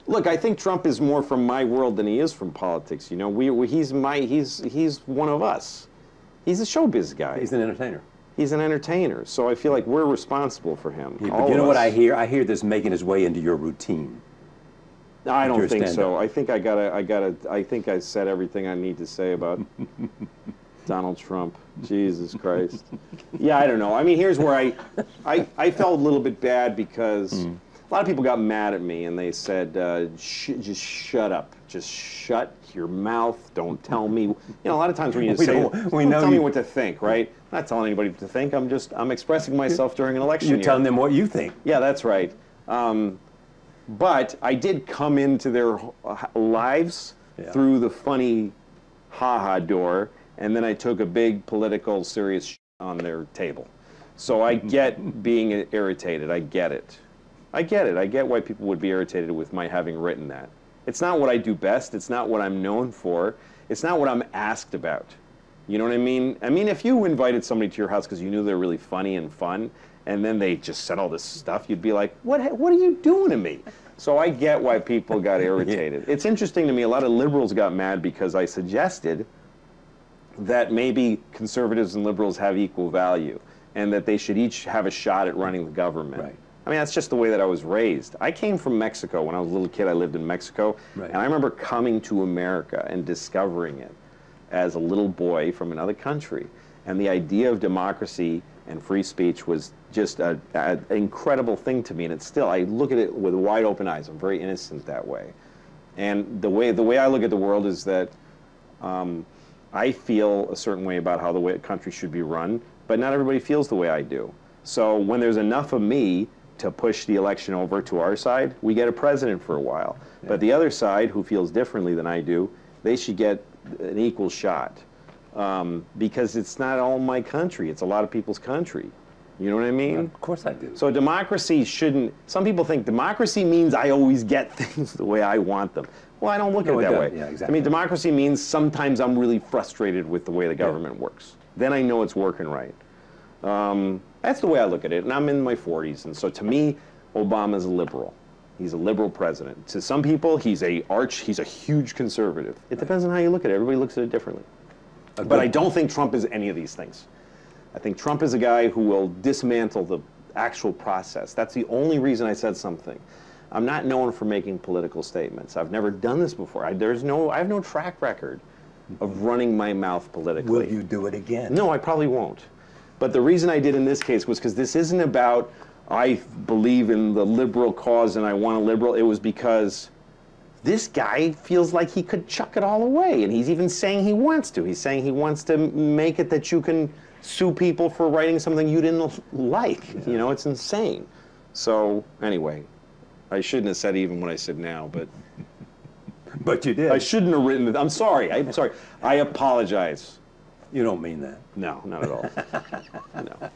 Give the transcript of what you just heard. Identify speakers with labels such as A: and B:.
A: Look, I think Trump is more from my world than he is from politics. You know, he's one of us. He's a showbiz guy.
B: He's an entertainer.
A: He's an entertainer. So I feel like we're responsible for him.
B: Yeah, but you know what I hear? I hear this making his way into your routine.
A: I don't think so. I think I think I said everything I need to say about Donald Trump. Jesus Christ. Yeah, I don't know. I mean, here's where I felt a little bit bad because a lot of people got mad at me and they said, just shut up. Just shut your mouth. Don't tell me. You know, a lot of times when you say, don't tell me what to think, right? I'm not telling anybody what to think. I'm expressing myself during an election year.
B: You're telling them what you think.
A: Yeah, that's right. But I did come into their lives through the funny ha-ha door, and then I took a big political serious on their table. So I get being irritated. I get it. I get it. I get why people would be irritated with my having written that. It's not what I do best. It's not what I'm known for. It's not what I'm asked about. You know what I mean? I mean, if you invited somebody to your house because you knew they were really funny and fun, and then they just said all this stuff, you'd be like, what are you doing to me? So I get why people got irritated. It's interesting to me, a lot of liberals got mad because I suggested that maybe conservatives and liberals have equal value and that they should each have a shot at running the government.
B: Right.
A: I mean, that's just the way that I was raised. I came from Mexico. When I was a little kid, I lived in Mexico.
B: Right.
A: And I remember coming to America and discovering it as a little boy from another country. And the idea of democracy and free speech was just an incredible thing to me. And it's still, I look at it with wide open eyes. I'm very innocent that way. And the way I look at the world is that I feel a certain way about how the way a country should be run, but not everybody feels the way I do. So when there's enough of me to push the election over to our side, we get a president for a while. Yeah. But the other side, who feels differently than I do, they should get an equal shot. Because it's not all my country, it's a lot of people's country. You know what I mean?
B: Of course I do.
A: So democracy shouldn't, some people think democracy means I always get things the way I want them. Well, I don't look at it that way.
B: Yeah, exactly.
A: I mean, democracy means sometimes I'm really frustrated with the way the government works. Then I know it's working right. That's the way I look at it, and I'm in my 40s, and so to me, Obama's a liberal. He's a liberal president. To some people, he's a huge conservative. It depends on how you look at it. Everybody looks at it differently. But I don't think Trump is any of these things. I think Trump is a guy who will dismantle the actual process. That's the only reason I said something. I'm not known for making political statements. I've never done this before. I have no track record of running my mouth politically.
B: Will you do it again?
A: No, I probably won't. But the reason I did in this case was because this isn't about I believe in the liberal cause and I want a liberal. It was because this guy feels like he could chuck it all away, and he's even saying he wants to. He's saying he wants to make it that you can sue people for writing something you didn't like. Yeah. You know, it's insane. So anyway, I shouldn't have said even what I said now, but
B: but you did.
A: I shouldn't have written it. I'm sorry. I apologize.
B: You don't mean that.
A: No, not at all. No.